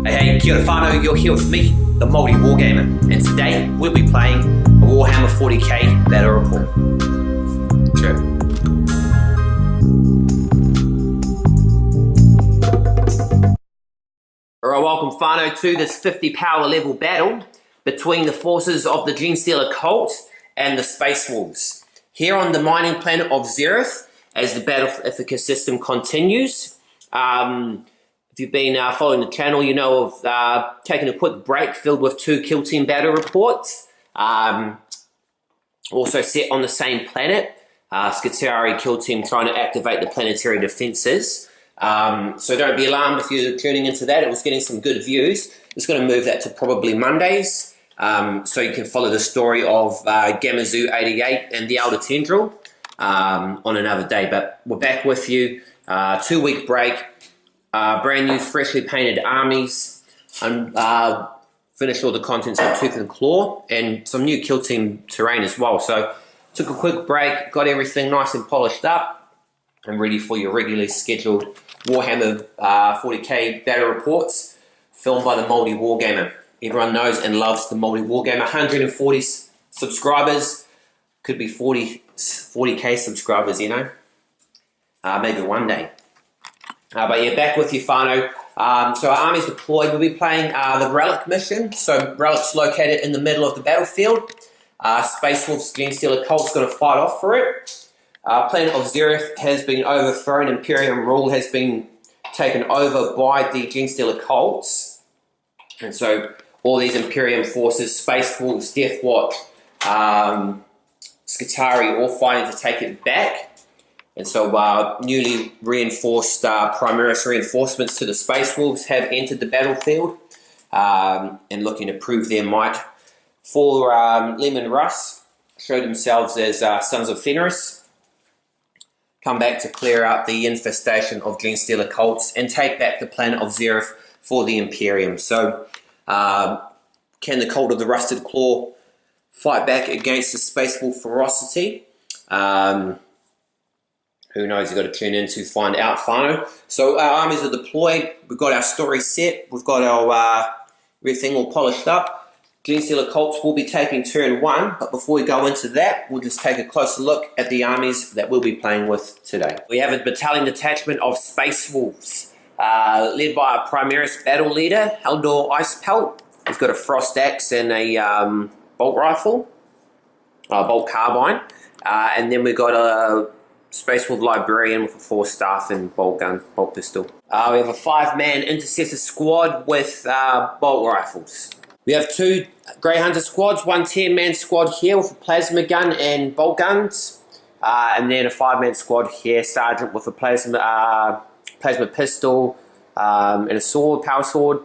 Hey, kia ora whanau, you're here with me, the Māori Wargamer, and today we'll be playing a Warhammer 40k battle report. Sure. Alright, welcome whanau to this 50 power level battle between the forces of the Genestealer Cults and the Space Wolves. Here on the mining planet of Xerath, as the Battle for Ithaca system continues. If you've been following the channel, you know of taking a quick break filled with 2 kill team battle reports. Also set on the same planet. Scutari kill team trying to activate the planetary defenses. So don't be alarmed if you're tuning into that. It was getting some good views. It's going to move that to probably Mondays. So you can follow the story of Gamazoo 88 and the Elder Tendril on another day. But we're back with you. 2-week break. Brand new, freshly painted armies, and finished all the contents of Tooth and Claw, and some new kill team terrain as well. So took a quick break, got everything nice and polished up, and ready for your regularly scheduled Warhammer 40k battle reports, filmed by the Māori Wargamer. Everyone knows and loves the Māori Wargamer. 140 subscribers, could be 40k subscribers, you know, maybe one day. But yeah, back with you, whanau. So our army's deployed. We'll be playing the Relic mission. So Relic's located in the middle of the battlefield. Space Wolves, Genestealer Cults going to fight off for it. Planet of Xerath has been overthrown. Imperium rule has been taken over by the Genestealer Cults. And so all these Imperium forces, Space Wolves, Death Watch, Scutari, all fighting to take it back. And so newly reinforced Primaris reinforcements to the Space Wolves have entered the battlefield and looking to prove their might. For Leman Russ, show themselves as Sons of Fenris, come back to clear out the infestation of Genestealer Cults and take back the planet of Xerath for the Imperium. So can the cult of the Rusted Claw fight back against the Space Wolf ferocity? Who knows, you've got to tune in to find out, whanau. So our armies are deployed, we've got our story set, we've got our everything all polished up. Genestealer Cults will be taking turn 1, but before we go into that, we'll just take a closer look at the armies that we'll be playing with today. We have a battalion detachment of Space Wolves, led by our Primaris battle leader, Haldor Ice pelt. He's got a frost axe and a bolt rifle, bolt carbine, and then we've got a Space Wolf Librarian with a 4-staff and bolt gun, bolt pistol. We have a 5-man intercessor squad with bolt rifles. We have 2 Grey Hunter squads, 1 10-man squad here with a plasma gun and bolt guns, and then a 5-man squad here, sergeant with a plasma pistol and a sword, power sword,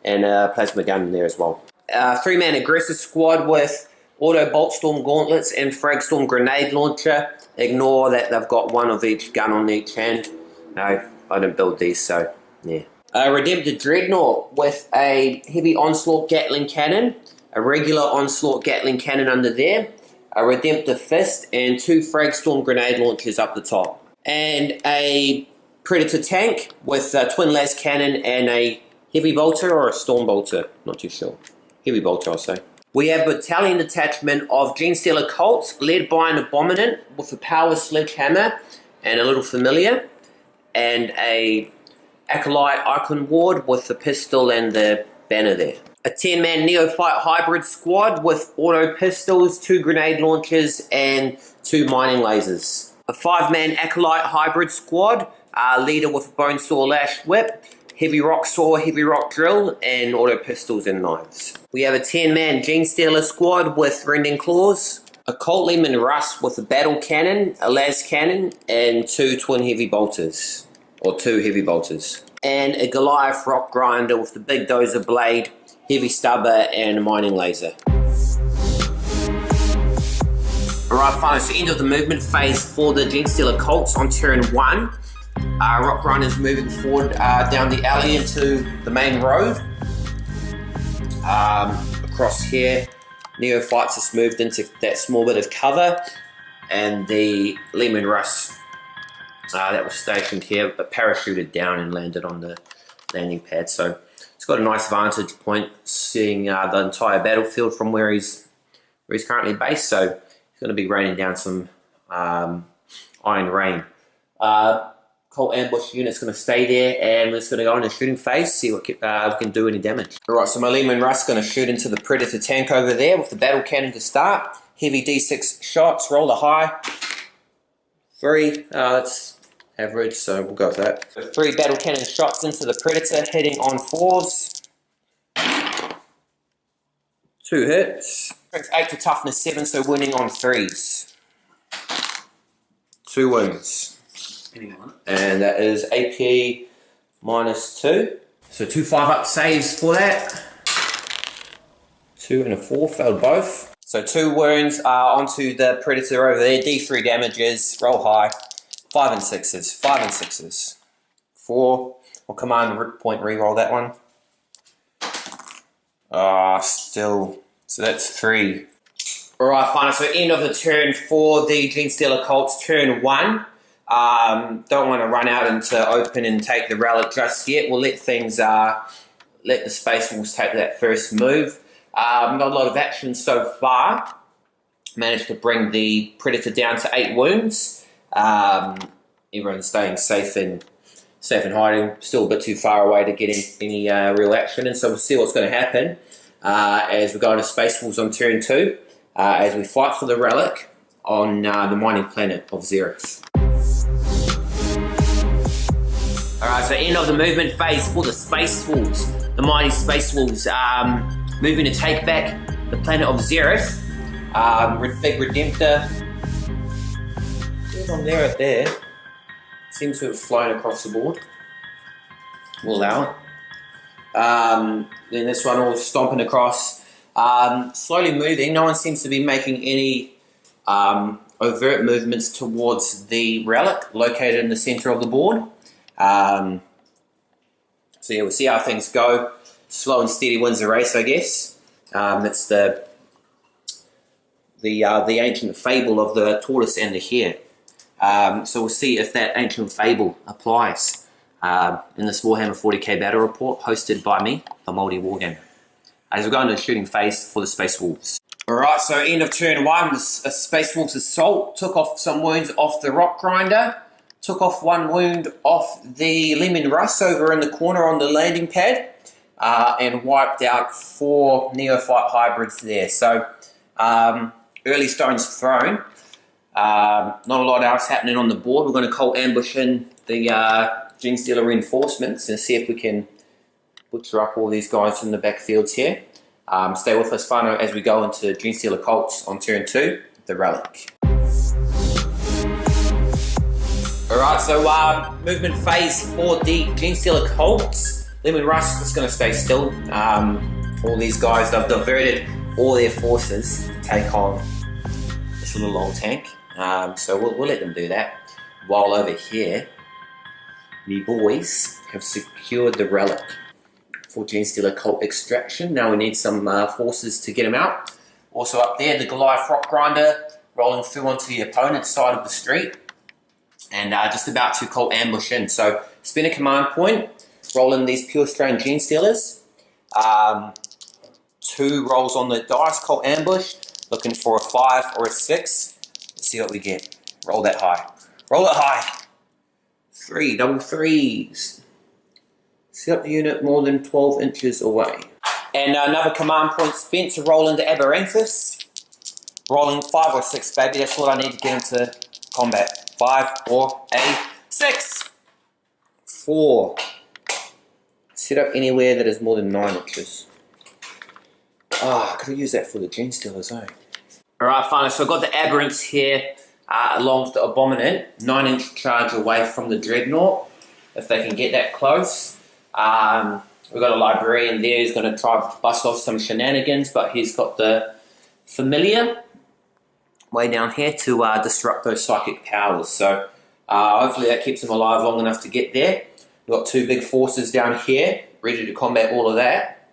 and a plasma gun in there as well. 3-man aggressor squad with auto bolt storm gauntlets and frag storm grenade launcher. Ignore that they've got 1 of each gun on each hand. No, I didn't build these, so yeah. A Redemptor Dreadnought with a heavy onslaught Gatling cannon, a regular onslaught Gatling cannon under there, a Redemptor Fist, and 2 frag storm grenade launchers up the top. And a Predator tank with a twin las cannon and a heavy bolter or a storm bolter, not too sure. Heavy bolter, I'll say. We have a battalion detachment of Genestealer Cults led by an Abominant with a power sledgehammer and a little familiar, and a Acolyte Icon Ward with the pistol and the banner there. A 10-man neophyte hybrid squad with auto pistols, 2 grenade launchers, and 2 mining lasers. A 5-man Acolyte hybrid squad, leader with a bone saw lash whip, heavy rock saw, heavy rock drill, and auto pistols and knives. We have a 10-man Genestealer squad with rending claws, a Colt Leman Russ with a battle cannon, a las cannon, and 2 twin heavy bolters, or 2 heavy bolters. And a Goliath rock grinder with the big dozer blade, heavy stubber, and a mining laser. Alright, finally, so end of the movement phase for the Genestealer Cults on turn 1. Rock Grinders moving forward down the alley into the main road. Across here, Neophytes just moved into that small bit of cover, and the Leman Russ that was stationed here but parachuted down and landed on the landing pad. So it's got a nice vantage point, seeing the entire battlefield from where he's currently based. So he's going to be raining down some iron rain. Cult ambush unit's going to stay there, and we're just going to go into shooting phase, see what we can do any damage. Alright, so my Leman Russ going to shoot into the Predator tank over there with the battle cannon to start. Heavy D6 shots, roll a high. 3, that's average, so we'll go with that. So 3 battle cannon shots into the Predator, hitting on 4s. 2 hits. Strength 8 to toughness 7, so winning on 3s. 2 wounds. And that is AP -2. So 2 5-up saves for that. 2 and a 4, failed both. So 2 wounds onto the Predator over there. D3 damages, roll high. 5 and 6s, 5 and 6s. 4, or command point reroll that one. Still, so that's 3. Alright, fine, so end of the turn for the Genestealer Cults, turn 1. Don't want to run out into open and take the Relic just yet. We'll let things, let the Space Wolves take that first move. Not a lot of action so far. Managed to bring the Predator down to 8 wounds. Everyone's staying safe and hiding. Still a bit too far away to get any real action, and so we'll see what's going to happen as we go into Space Wolves on turn 2, as we fight for the Relic on the mining planet of Xerath. Alright, so end of the movement phase for the Space Wolves. The mighty Space Wolves moving to take back the planet of Xerath. Big Redemptor. There's on there. Seems to have flown across the board. We'll allow it. Then this one all stomping across. Slowly moving. No one seems to be making any overt movements towards the Relic located in the center of the board. So yeah, we'll see how things go. Slow and steady wins the race, I guess. That's the ancient fable of the tortoise and the hare. So we'll see if that ancient fable applies in this Warhammer 40k battle report hosted by me, the maoriwargamer. As we go into the shooting phase for the Space Wolves. Alright, so end of turn 1, the Space Wolves Assault took off some wounds off the Rock Grinder. Took off 1 wound off the Leman Russ over in the corner on the landing pad, and wiped out 4 Neophyte hybrids there. So, early stones thrown. Not a lot else happening on the board. We're going to cult ambush in the Genestealer reinforcements and see if we can butcher up all these guys in the backfields here. Stay with us, whanau, as we go into Genestealer Cults on turn 2, the Relic. Alright, so movement phase for the Genestealer Cults. Leman Russ is going to stay still. All these guys, they've diverted all their forces to take on this little old tank. So we'll let them do that. While over here, the boys have secured the Relic for Genestealer Cult extraction. Now we need some forces to get them out. Also up there, the Goliath Rock Grinder rolling through onto the opponent's side of the street. And just about to cult ambush in. So spin a command point, roll in these Pure Strain Genestealers. 2 rolls on the dice, cult ambush, looking for a 5 or a 6. Let's see what we get. Roll that high. Roll it high. 3, double 3s. Set up the unit more than 12 inches away. And another command point spent to roll into Aberrant. Rolling 5 or 6, baby. That's what I need to get into combat. 5 or a 6. 4. Set up anywhere that is more than 9 inches. I could have used that for the Genestealers, eh? Alright, fine. So I've got the Aberrants here along with the Abominant. 9-inch charge away from the Dreadnought, if they can get that close. We've got a Librarian there who's going to try to bust off some shenanigans, but he's got the Familiar way down here to disrupt those psychic powers. So hopefully that keeps them alive long enough to get there. We've got 2 big forces down here ready to combat all of that.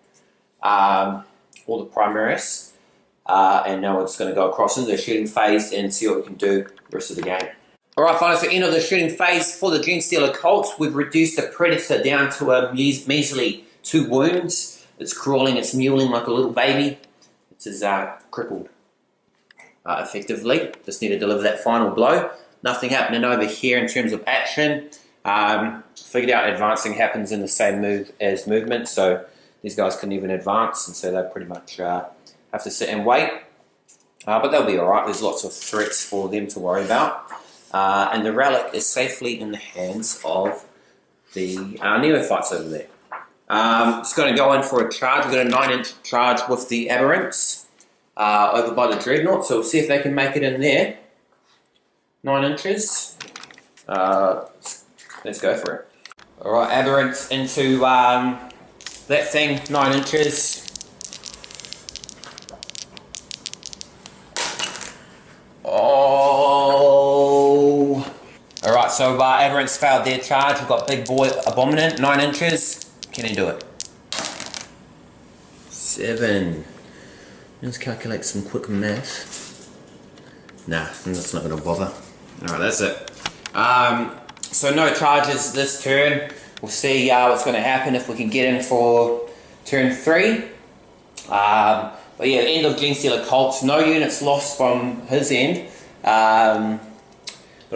All the Primaris. And now we're just going to go across into the shooting phase and see what we can do the rest of the game. Alright, finally, so end of the shooting phase for the Genestealer Cults. We've reduced the Predator down to a measly 2 wounds. It's crawling, it's mewling like a little baby. It's crippled effectively. Just need to deliver that final blow. Nothing happening over here in terms of action. Figured out advancing happens in the same move as movement, so these guys couldn't even advance, and so they pretty much have to sit and wait. But they'll be alright, there's lots of threats for them to worry about. And the Relic is safely in the hands of the neophytes over there. Just going to go in for a charge. We've got a 9-inch charge with the Aberrants over by the Dreadnought, so we'll see if they can make it in there. 9 inches. Let's go for it. Alright, Aberrant into that thing, 9 inches. Oh! Alright, so Aberrant's failed their charge. We've got big boy Abominant, 9 inches. Can he do it? 7. Let's calculate some quick math. Nah, that's not going to bother. Alright, that's it. So no charges this turn. We'll see what's going to happen if we can get in for turn 3. But yeah, end of Genestealer Cults. No units lost from his end. But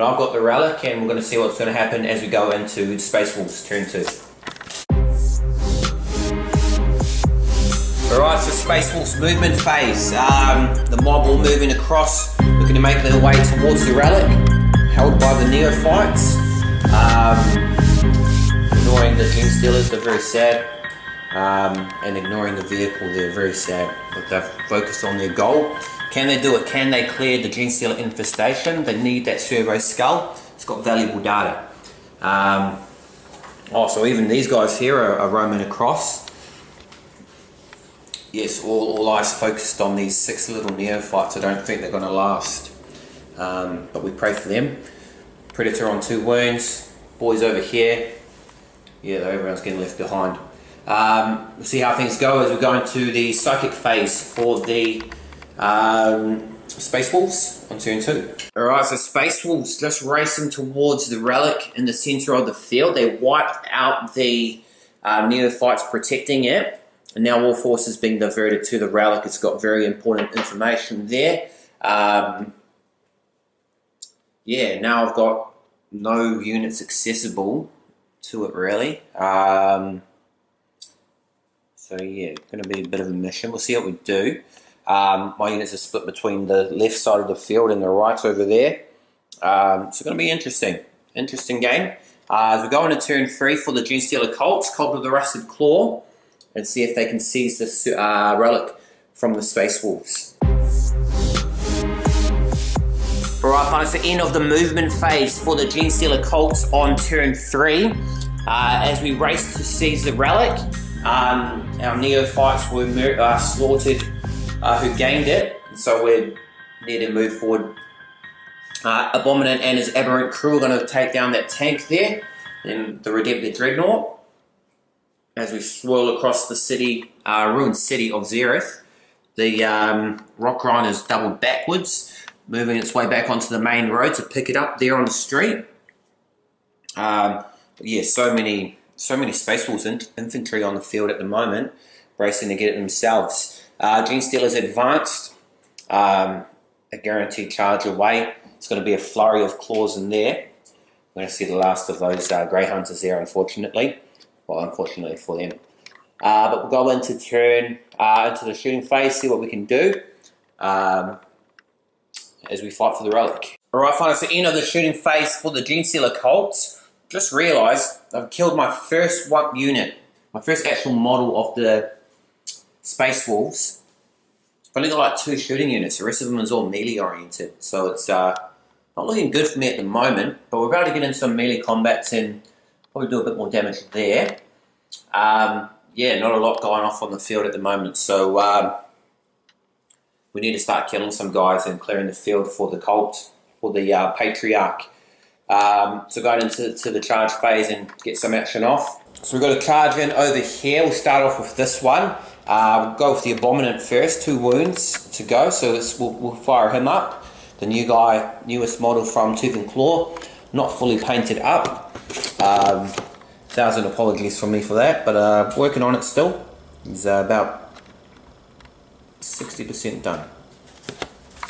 I've got the Relic, and we're going to see what's going to happen as we go into Space Wolves turn 2. Alright, so Space Wolves movement phase. The mob all moving across, looking to make their way towards the Relic, held by the neophytes. Ignoring the Genestealers, they're very sad. And ignoring the vehicle, they're very sad. But they've focused on their goal. Can they do it? Can they clear the Genestealer infestation? They need that servo skull. It's got valuable data. So even these guys here are roaming across. Yes, all eyes focused on these 6 little neophytes. I don't think they're going to last. But we pray for them. Predator on 2 wounds. Boys over here. Yeah, everyone's getting left behind. We'll see how things go as we go into the psychic phase for the Space Wolves on turn 2. Alright, so Space Wolves just racing towards the Relic in the centre of the field. They wiped out the neophytes protecting it. And now all forces being diverted to the Relic. It's got very important information there. Yeah, now I've got no units accessible to it really. So yeah, going to be a bit of a mission. We'll see what we do. My units are split between the left side of the field and the right over there. So it's going to be interesting. Interesting game. As we go into turn 3 for the Genestealer Cults, Cult of the Rusted Claw, and see if they can seize this Relic from the Space Wolves. Alright, fine, it's the end of the movement phase for the Genestealer Cults on turn 3. As we race to seize the Relic, our neophytes were slaughtered who gained it, so we're near to move forward. Abominant and his Aberrant crew are going to take down that tank there, and the Redemptor Dreadnought. As we swirl across the city, ruined city of Xerath, the rock grind is doubled backwards, moving its way back onto the main road to pick it up there on the street. But yeah, so many Space Wolves infantry on the field at the moment, racing to get it themselves. Genestealers advanced, a guaranteed charge away. It's going to be a flurry of claws in there. We're going to see the last of those Grey Hunters there, unfortunately. Well, unfortunately for them. But we'll go into turn, into the shooting phase, see what we can do as we fight for the Relic. Alright, fine, it's the end of the shooting phase for the Genestealer Cults. Just realised I've killed my first unit, my first actual model of the Space Wolves. I've only got like 2 shooting units, the rest of them is all melee oriented, so it's not looking good for me at the moment, but we're about to get into some melee combats and probably do a bit more damage there. Yeah, not a lot going off on the field at the moment, so we need to start killing some guys and clearing the field for the cult, for the Patriarch. So going into the charge phase and get some action off. So we've got a charge in over here. We'll start off with this one. We'll go with the Abominant first, 2 wounds to go, so we'll fire him up. the newest model from Tooth and Claw, not fully painted up. 1,000 apologies from me for that, but working on it still. He's about 60% done.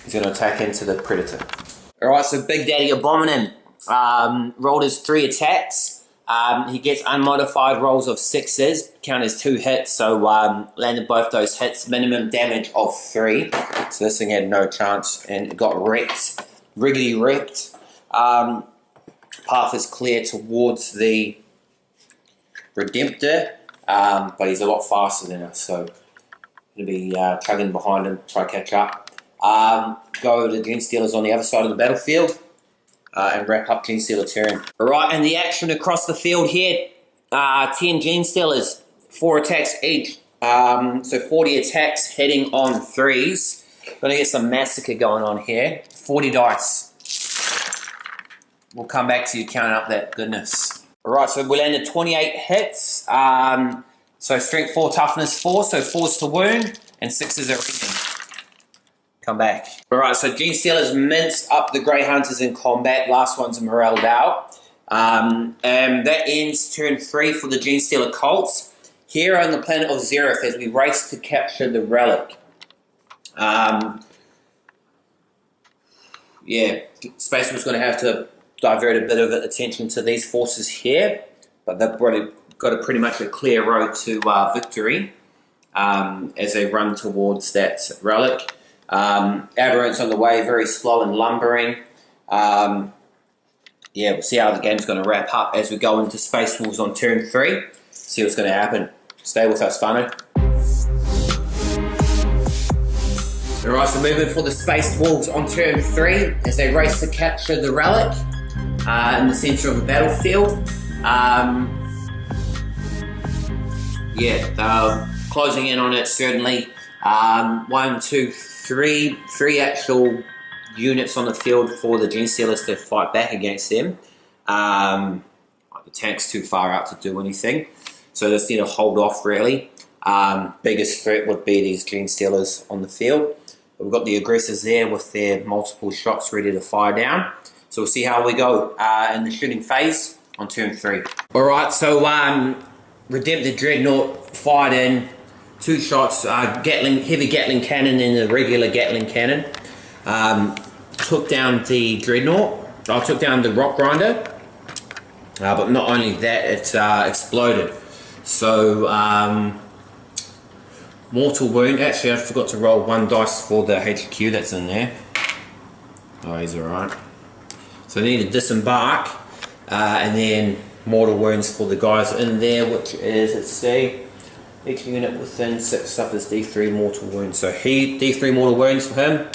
He's going to attack into the Predator. Alright, so Big Daddy Abominant rolled his 3 attacks. He gets unmodified rolls of 6s, count as 2 hits, so landed both those hits, minimum damage of 3. So this thing had no chance and it got wrecked, really wrecked. Path is clear towards the Redemptor, but he's a lot faster than us, so going to be chugging behind him, try to catch up. Go to the Genestealers on the other side of the battlefield. And wrap up Genestealer turn. Alright, and the action across the field here, 10 Genestealers, 4 attacks each. So 40 attacks hitting on 3s. Gonna get some massacre going on here. 40 dice. We'll come back to you counting up that goodness. Alright, so we landed 28 hits. So strength 4, toughness 4, so 4's to wound, and 6s are reading. Come back. Alright, so Genestealers minced up the Grey Hunters in combat. Last one's morelled out. And that ends turn 3 for the Genestealer Cults. Here on the planet of Xerath as we race to capture the Relic. Yeah, Space Wolf's going to have to divert a bit of attention to these forces here. But they've got pretty much a clear road to victory as they run towards that Relic. Aberrant's on the way, very slow and lumbering. Yeah, we'll see how the game's going to wrap up as we go into Space Wolves on turn 3. See what's going to happen. Stay with us, whanau. Alright, so moving for the Space Wolves on turn 3 as they race to capture the Relic in the centre of the battlefield. Yeah, closing in on it certainly. 1, 2, 3 actual units on the field for the Genestealers to fight back against them. The tank's too far out to do anything, so they just need to hold off really. Biggest threat would be these Genestealers on the field. But we've got the aggressors there with their multiple shots ready to fire down. So we'll see how we go in the shooting phase on turn 3. Alright, so Redemptor Dreadnought fired in 2 shots, heavy Gatling cannon and a regular Gatling cannon. Took down the Dreadnought. I took down the Rock Grinder. But not only that, it exploded. So, mortal wound. Actually, I forgot to roll 1 dice for the HQ that's in there. Oh, he's alright. So I need to disembark. And then mortal wounds for the guys in there, which is, let's see, each unit within 6 suffers D3 mortal wounds. So D3 mortal wounds for him.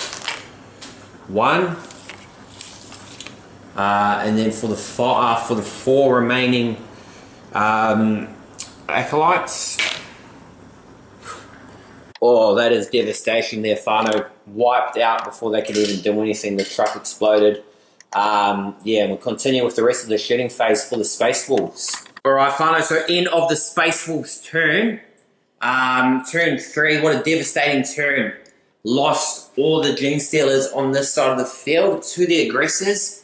1. And then for the 4 remaining acolytes. Oh, that is devastation there. whanau wiped out before they could even do anything. The truck exploded. Yeah, we'll continue with the rest of the shooting phase for the Space Wolves. Alright, whanau, so end of the Space Wolves turn. Turn 3, what a devastating turn. Lost all the Genestealers on this side of the field to the aggressors.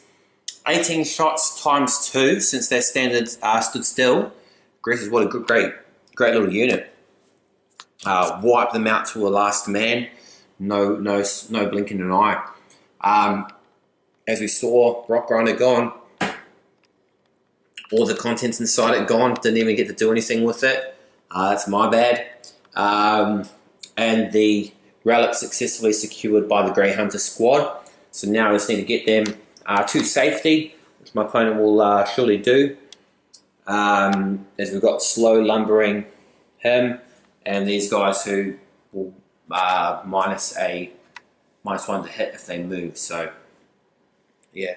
18 shots times 2 since their standard stood still. Aggressors, what a great little unit. Wipe them out to a last man. No blinking an eye. As we saw, Rock Grinder gone. All the contents inside it gone. Didn't even get to do anything with it. That's my bad. And the Relic successfully secured by the Grey Hunter squad. So now I just need to get them to safety, which my opponent will surely do. As we've got slow lumbering him and these guys who will minus -1 to hit if they move. So yeah,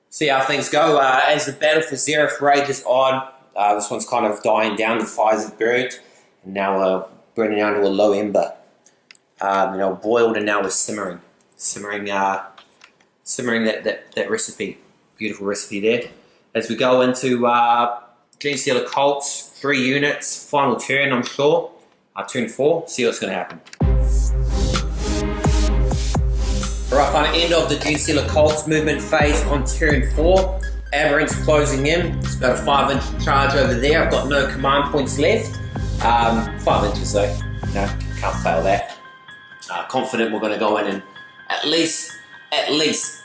see how things go as the battle for Xerath rages on. This one's kind of dying down. The fires have burnt, and now burning down to a low ember. Boiled, and now we're simmering that recipe. Beautiful recipe there. As we go into Genestealer Cults, 3 units, final turn, I'm sure. Turn 4, see what's going to happen. Alright, on the end of the Genestealer Cults movement phase on turn 4. Aberrant's closing in. It's got a 5-inch charge over there. I've got no command points left. 5 inches though. No, can't fail that. Confident we're going to go in and at least,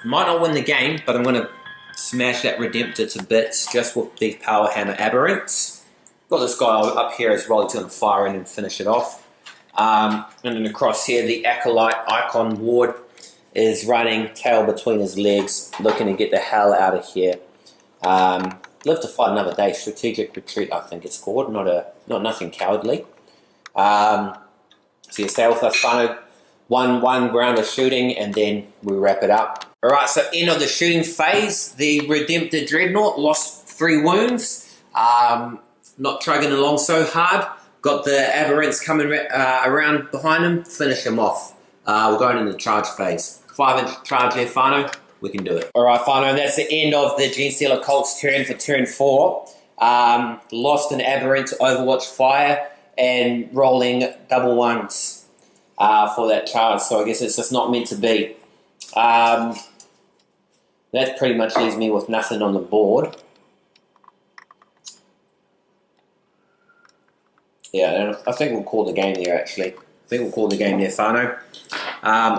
might not win the game, but I'm going to smash that Redemptor to bits just with these Power Hammer Aberrants. Got this guy up here as well. He's going to fire in and finish it off. And then across here, the Acolyte Icon Ward is running, tail between his legs, looking to get the hell out of here. Live to fight another day. Strategic retreat, I think it's called. Not nothing cowardly. So you stay with us, whanau. One round of shooting, and then we wrap it up. All right, so end of the shooting phase. The Redemptor Dreadnought lost 3 wounds. Not trugging along so hard. Got the Aberrants coming around behind him. Finish him off. We're going into the charge phase. 5-inch charge there, whanau. We can do it. All right, whanau, that's the end of the Genestealer Cults turn for turn 4. Lost an Aberrant to Overwatch Fire and rolling double ones for that charge. So I guess it's just not meant to be. That pretty much leaves me with nothing on the board. Yeah, I think we'll call the game there, actually. I think we'll call the game there, whanau.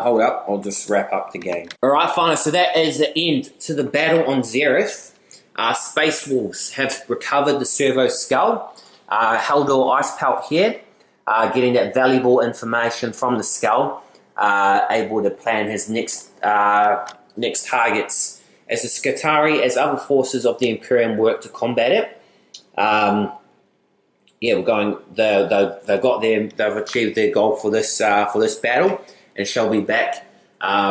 Hold up, I'll just wrap up the game. Alright, whanau, so that is the end to the battle on Xerath. Space Wolves have recovered the servo skull. Haldor Ice pelt here, getting that valuable information from the skull, able to plan his next targets. As the Scutari, as other forces of the Imperium work to combat it. Yeah, we're going. They've achieved their goal for this battle, and shall be back,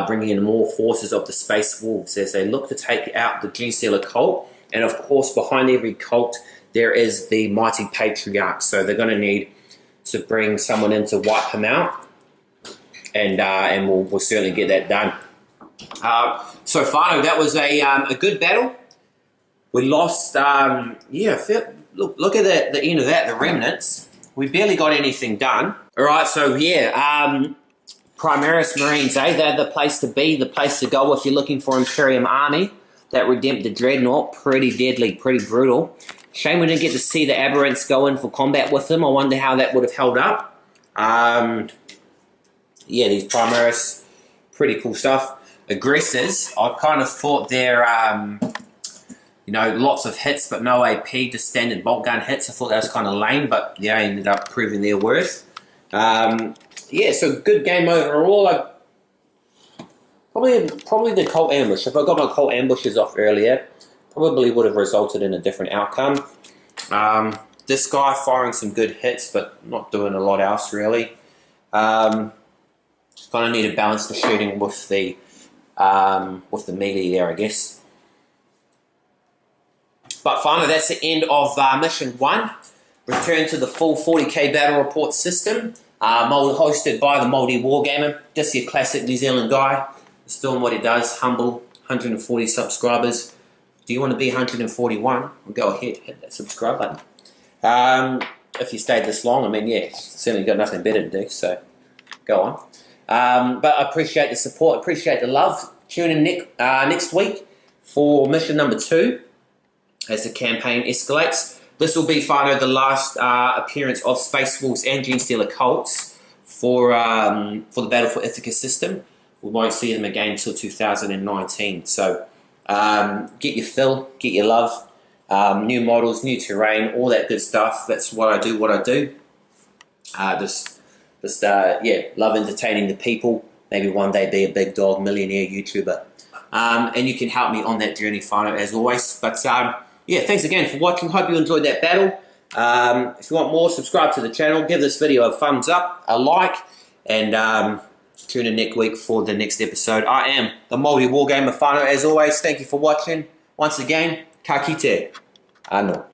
bringing in more forces of the Space Wolves as they look to take out the Genestealer Cult. And of course, behind every cult there is the mighty Patriarch. So they're going to need to bring someone in to wipe him out, and we'll certainly get that done. So whanau, that was a good battle. We lost. Look at the end of that, the remnants. We barely got anything done. All right, so yeah, Primaris Marines, they're the place to be, the place to go if you're looking for Imperium army. That Redemptor Dreadnought, pretty deadly, pretty brutal. Shame we didn't get to see the Aberrants go in for combat with them. I wonder how that would have held up. Yeah, these Primaris, pretty cool stuff. Aggressors, I kind of thought they're, lots of hits but no AP, just standard bolt gun hits. I thought that was kind of lame, but they ended up proving their worth. Yeah, so good game overall. Probably the Cult Ambush. If I got my Cult Ambushes off earlier, probably would have resulted in a different outcome. This guy firing some good hits, but not doing a lot else really. Kind of need to balance the shooting with the melee there, I guess. But finally, that's the end of mission 1. Return to the full 40k battle report system, hosted by the Māori Wargamer. Just your classic New Zealand guy. He's doing what he does, humble, 140 subscribers. Do you want to be 141? Well, go ahead, hit that subscribe button. If you stayed this long, I mean, yeah, certainly got nothing better to do, so go on. But I appreciate the support, appreciate the love. Tune in next week for mission number 2 as the campaign escalates. This will be, whanau, the last appearance of Space Wolves and Genestealer Cults for the Battle for Ithaca system. We won't see them again until 2019. So get your fill, get your love, new models, new terrain, all that good stuff. That's what I do. Yeah, love entertaining the people. Maybe one day be a big dog millionaire YouTuber. And you can help me on that journey, whanau, as always. But yeah, thanks again for watching. Hope you enjoyed that battle. If you want more, subscribe to the channel. Give this video a thumbs up, a like, and tune in next week for the next episode. I am the Māori Wargamer, whanau, as always. Thank you for watching. Once again, ka kite. Anō.